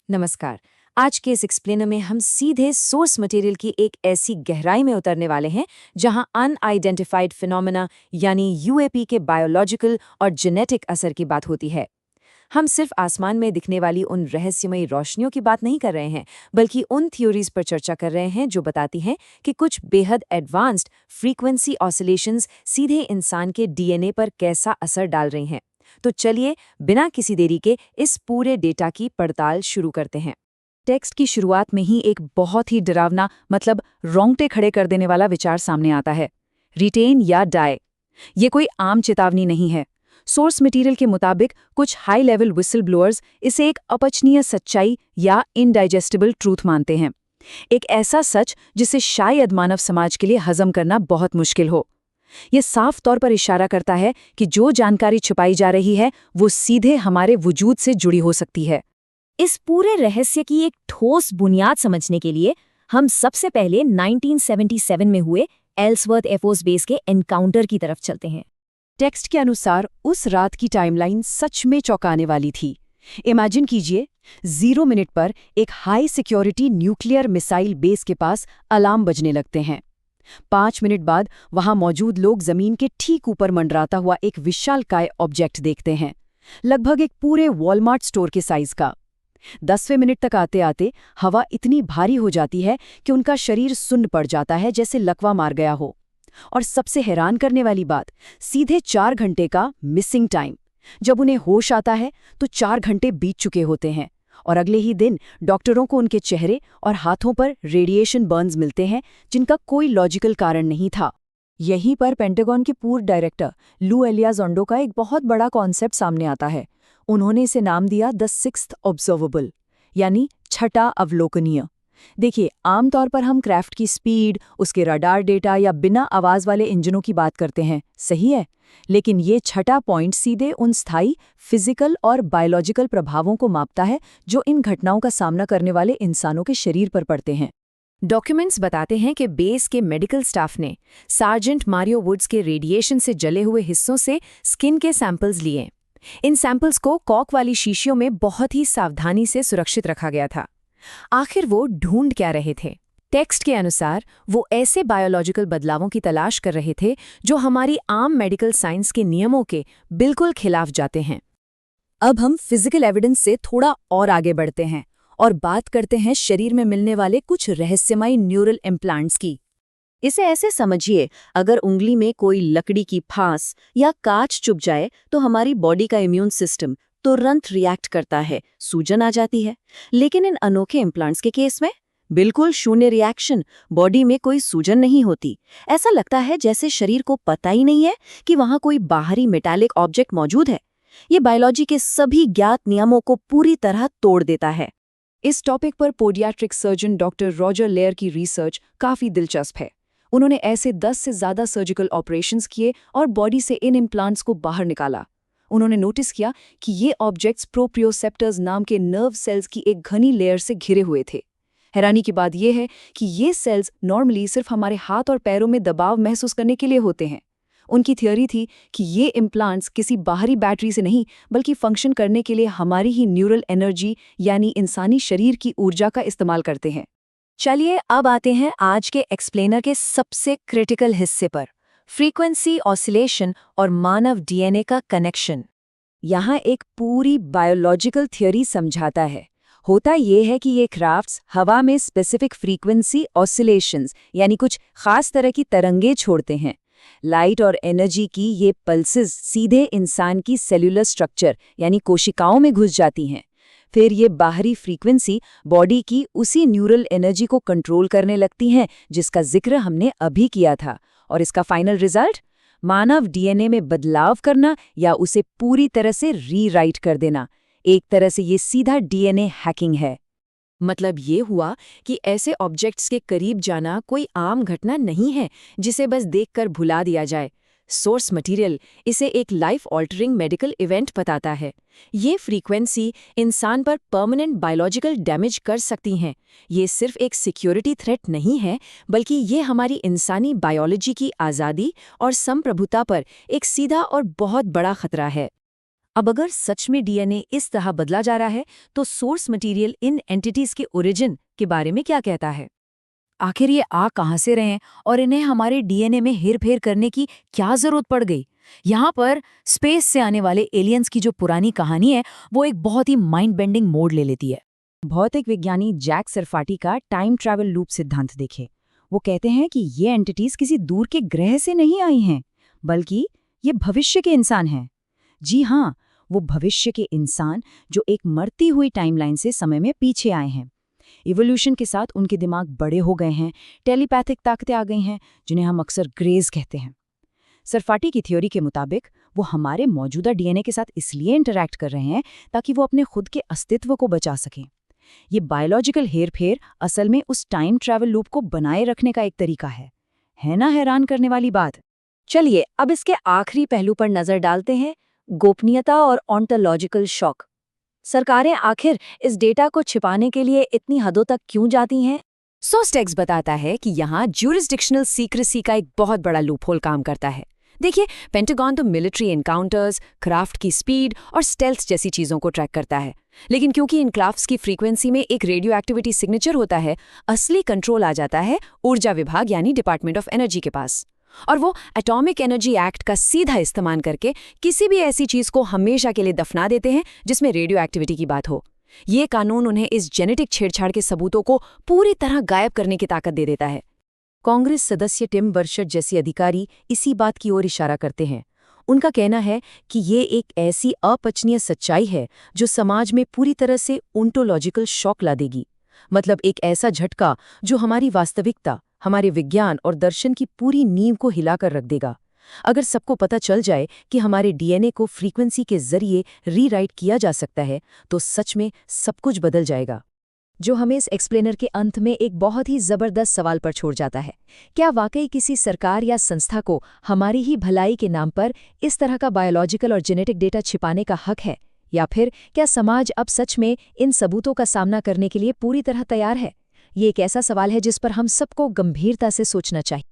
नमस्कार। आज के इस एक्सप्लेनर में हम सीधे सोर्स मटेरियल की एक ऐसी गहराई में उतरने वाले हैं जहां अनआइडेंटिफाइड फिनोमेना यानी यूएपी के बायोलॉजिकल और जेनेटिक असर की बात होती है। हम सिर्फ आसमान में दिखने वाली उन रहस्यमयी रोशनियों की बात नहीं कर रहे हैं, बल्कि उन थ्योरीज पर चर्चा कर रहे हैं जो बताती हैं कि कुछ बेहद एडवांस्ड फ्रीक्वेंसी ऑसिलेशंस सीधे इंसान के डीएनए पर कैसा असर डाल रही हैं। तो चलिए बिना किसी देरी के इस पूरे डेटा की पड़ताल शुरू करते हैं। टेक्स्ट की शुरुआत में ही एक बहुत ही डरावना रोंगटे खड़े कर देने वाला विचार सामने आता है, रिटेन या डाई। ये कोई आम चेतावनी नहीं है। सोर्स मटेरियल के मुताबिक कुछ हाई लेवल विसल ब्लोअर्स इसे एक अपचनीय सच्चाई या इनडाइजेस्टिबल ट्रूथ मानते हैं, एक ऐसा सच जिसे शायद मानव समाज के लिए हजम करना बहुत मुश्किल हो। ये साफ तौर पर इशारा करता है कि जो जानकारी छुपाई जा रही है वो सीधे हमारे वजूद से जुड़ी हो सकती है। इस पूरे रहस्य की एक ठोस बुनियाद समझने के लिए हम सबसे पहले 1977 में हुए एल्सवर्थ एयरफोर्स बेस के एनकाउंटर की तरफ चलते हैं। टेक्स्ट के अनुसार उस रात की टाइमलाइन सच में चौंकाने वाली थी। इमेजिन कीजिए, 0 मिनट पर एक high security nuclear missile base के पास अलार्म बजने लगते हैं। 5 मिनट बाद वहां मौजूद लोग जमीन के ठीक ऊपर मंडराता हुआ एक विशालकाय ऑब्जेक्ट देखते हैं, लगभग एक पूरे वॉलमार्ट स्टोर के साइज का। 10वें मिनट तक आते आते हवा इतनी भारी हो जाती है कि उनका शरीर सुन्न पड़ जाता है, जैसे लकवा मार गया हो। और सबसे हैरान करने वाली बात, सीधे 4 घंटे का मिसिंग टाइम। जब उन्हें होश आता है तो 4 घंटे बीत चुके होते हैं और अगले ही दिन डॉक्टरों को उनके चेहरे और हाथों पर रेडिएशन बर्न्स मिलते हैं जिनका कोई लॉजिकल कारण नहीं था। यहीं पर पेंटागन के पूर्व डायरेक्टर लू एलियाजोंडो का एक बहुत बड़ा कॉन्सेप्ट सामने आता है। उन्होंने इसे नाम दिया द सिक्स्थ ऑब्जर्वेबल, यानी छठा अवलोकनीय। देखिए, आमतौर पर हम क्राफ्ट की स्पीड, उसके रडार डेटा या बिना आवाज वाले इंजनों की बात करते हैं, सही है। लेकिन ये छठा पॉइंट सीधे उन स्थायी फिजिकल और बायोलॉजिकल प्रभावों को मापता है जो इन घटनाओं का सामना करने वाले इंसानों के शरीर पर पड़ते हैं। डॉक्यूमेंट्स बताते हैं कि बेस के मेडिकल स्टाफ ने सार्जेंट मारियो वुड्स के रेडिएशन से जले हुए हिस्सों से स्किन के सैंपल्स लिए। इन सैंपल्स को कॉक वाली शीशियों में बहुत ही सावधानी से सुरक्षित रखा गया था। आखिर वो ढूंढ क्या रहे थे? टेक्स्ट के अनुसार वो ऐसे बायोलॉजिकल बदलावों की तलाश कर रहे थे जो हमारी आम मेडिकल साइंस के नियमों के बिल्कुल खिलाफ जाते हैं। अब हम फिजिकल एविडेंस से थोड़ा और आगे बढ़ते हैं और बात करते हैं शरीर में मिलने वाले कुछ रहस्यमयी न्यूरल इम्प्लांट्स की। इसे ऐसे समझिए, अगर उंगली में कोई लकड़ी की फांस या कांच चुभ जाए तो हमारी बॉडी का इम्यून सिस्टम तुरंत रिएक्ट करता है, सूजन आ जाती है। लेकिन इन अनोखे इम्प्लांट्स के केस में बिल्कुल शून्य रिएक्शन, बॉडी में कोई सूजन नहीं होती। ऐसा लगता है जैसे शरीर को पता ही नहीं है कि वहां कोई बाहरी मेटालिक ऑब्जेक्ट मौजूद है। ये बायोलॉजी के सभी ज्ञात नियमों को पूरी तरह तोड़ देता है। इस टॉपिक पर podiatric surgeon doctor Roger layer की रिसर्च काफी दिलचस्प है। उन्होंने ऐसे 10 से ज्यादा सर्जिकल ऑपरेशंस किए और बॉडी से इन इम्प्लांट्स को बाहर निकाला। उन्होंने नोटिस किया कि ये ऑब्जेक्ट्स प्रोप्रियोसेप्टर्स नाम के नर्व सेल्स की एक घनी लेयर से घिरे हुए थे। हैरानी की बात यह है कि ये सेल्स नॉर्मली सिर्फ हमारे हाथ और पैरों में दबाव महसूस करने के लिए होते हैं। उनकी थ्योरी थी कि ये इम्प्लांट्स किसी बाहरी बैटरी से नहीं, बल्कि फंक्शन करने के लिए हमारी ही न्यूरल एनर्जी यानी इंसानी शरीर की ऊर्जा का इस्तेमाल करते हैं। चलिए अब आते हैं आज के एक्सप्लेनर के सबसे क्रिटिकल हिस्से पर, फ्रीक्वेंसी ऑसिलेशन और मानव डीएनए का कनेक्शन। यहाँ एक पूरी बायोलॉजिकल थ्योरी समझाता है। होता ये है कि ये क्राफ्ट्स हवा में स्पेसिफिक फ्रीक्वेंसी ऑसिलेशंस यानी कुछ खास तरह की तरंगे छोड़ते हैं। लाइट और एनर्जी की ये पल्सेस सीधे इंसान की सेल्यूलर स्ट्रक्चर यानी कोशिकाओं में घुस जाती हैं। फिर ये बाहरी फ्रीक्वेंसी बॉडी की उसी न्यूरल एनर्जी को कंट्रोल करने लगती हैं जिसका जिक्र हमने अभी किया था। और इसका फाइनल रिजल्ट, मानव डीएनए में बदलाव करना या उसे पूरी तरह से रीराइट कर देना। एक तरह से ये सीधा डीएनए हैकिंग है। मतलब ये हुआ कि ऐसे ऑब्जेक्ट्स के करीब जाना कोई आम घटना नहीं है जिसे बस देखकर भुला दिया जाए। सोर्स मटेरियल इसे एक लाइफ ऑल्टरिंग मेडिकल इवेंट बताता है। ये फ्रीक्वेंसी इंसान पर परमानेंट बायोलॉजिकल डैमेज कर सकती हैं। ये सिर्फ एक सिक्योरिटी थ्रेट नहीं है, बल्कि ये हमारी इंसानी बायोलॉजी की आज़ादी और संप्रभुता पर एक सीधा और बहुत बड़ा खतरा है। अब अगर सच में डीएनए इस तरह बदला जा रहा है तो सोर्स मटेरियल इन एंटिटीज के ओरिजिन के बारे में क्या कहता है? आखिर ये आ कहाँ से रहे हैं और इन्हें हमारे डीएनए में हेरफेर करने की क्या जरूरत पड़ गई? यहाँ पर स्पेस से आने वाले एलियंस की जो पुरानी कहानी है वो एक बहुत ही माइंड बेंडिंग मोड़ ले लेती है। भौतिक विज्ञानी जैक सरफाटी का टाइम ट्रैवल लूप सिद्धांत देखें। वो कहते हैं कि ये एंटिटीज किसी दूर के ग्रह से नहीं आई हैं, बल्कि ये भविष्य के इंसान हैं। जी हाँ, वो भविष्य के इंसान जो एक मरती हुई टाइमलाइन से समय में पीछे आए हैं। इवोल्यूशन के साथ उनके दिमाग बड़े हो गए हैं, टेलीपैथिक ताकतें आ गई हैं, जिन्हें हम अक्सर ग्रेज कहते हैं। सरफाटी की थ्योरी के मुताबिक वो हमारे मौजूदा डीएनए के साथ इसलिए इंटरैक्ट कर रहे हैं ताकि वो अपने खुद के अस्तित्व को बचा सकें। ये बायोलॉजिकल हेरफेर असल में उस टाइम ट्रैवल लूप को बनाए रखने का एक तरीका है ना हैरान करने वाली बात। चलिए अब इसके आखिरी पहलू पर नजर डालते हैं, गोपनीयता और ऑन्टोलॉजिकल शॉक। सरकारें आखिर इस डेटा को छिपाने के लिए इतनी हदों तक क्यों जाती हैं? सोस्टेक्स बताता है कि यहाँ ज्यूरिसडिक्शनल सीक्रेसी का एक बहुत बड़ा लूपहोल काम करता है। देखिए, पेंटागन तो मिलिट्री एनकाउंटर्स, क्राफ्ट की स्पीड और स्टेल्थ जैसी चीजों को ट्रैक करता है, लेकिन क्योंकि इन क्राफ्ट्स की फ्रीक्वेंसी में एक रेडियो एक्टिविटी सिग्नेचर होता है, असली कंट्रोल आ जाता है ऊर्जा विभाग यानी डिपार्टमेंट ऑफ एनर्जी के पास। और वो एटॉमिक एनर्जी एक्ट का सीधा इस्तेमाल करके किसी भी ऐसी चीज को हमेशा के लिए दफना देते हैं जिसमें रेडियो एक्टिविटी की बात हो। ये कानून उन्हें इस जेनेटिक छेड़छाड़ के सबूतों को पूरी तरह गायब करने की ताकत दे देता है। कांग्रेस सदस्य टिम बर्शट जैसे अधिकारी इसी बात की ओर इशारा करते हैं। उनका कहना है कि ये एक ऐसी अपचनीय सच्चाई है जो समाज में पूरी तरह से ओंटोलॉजिकल शॉक ला देगी। मतलब एक ऐसा झटका जो हमारी वास्तविकता, हमारे विज्ञान और दर्शन की पूरी नींव को हिलाकर रख देगा। अगर सबको पता चल जाए कि हमारे डीएनए को फ्रीक्वेंसी के जरिए रीराइट किया जा सकता है तो सच में सब कुछ बदल जाएगा। जो हमें इस एक्सप्लेनर के अंत में एक बहुत ही जबरदस्त सवाल पर छोड़ जाता है, क्या वाकई किसी सरकार या संस्था को हमारी ही भलाई के नाम पर इस तरह का बायोलॉजिकल और जेनेटिक डेटा छिपाने का हक है, या फिर क्या समाज अब सच में इन सबूतों का सामना करने के लिए पूरी तरह तैयार है? ये एक ऐसा सवाल है जिस पर हम सबको गंभीरता से सोचना चाहिए।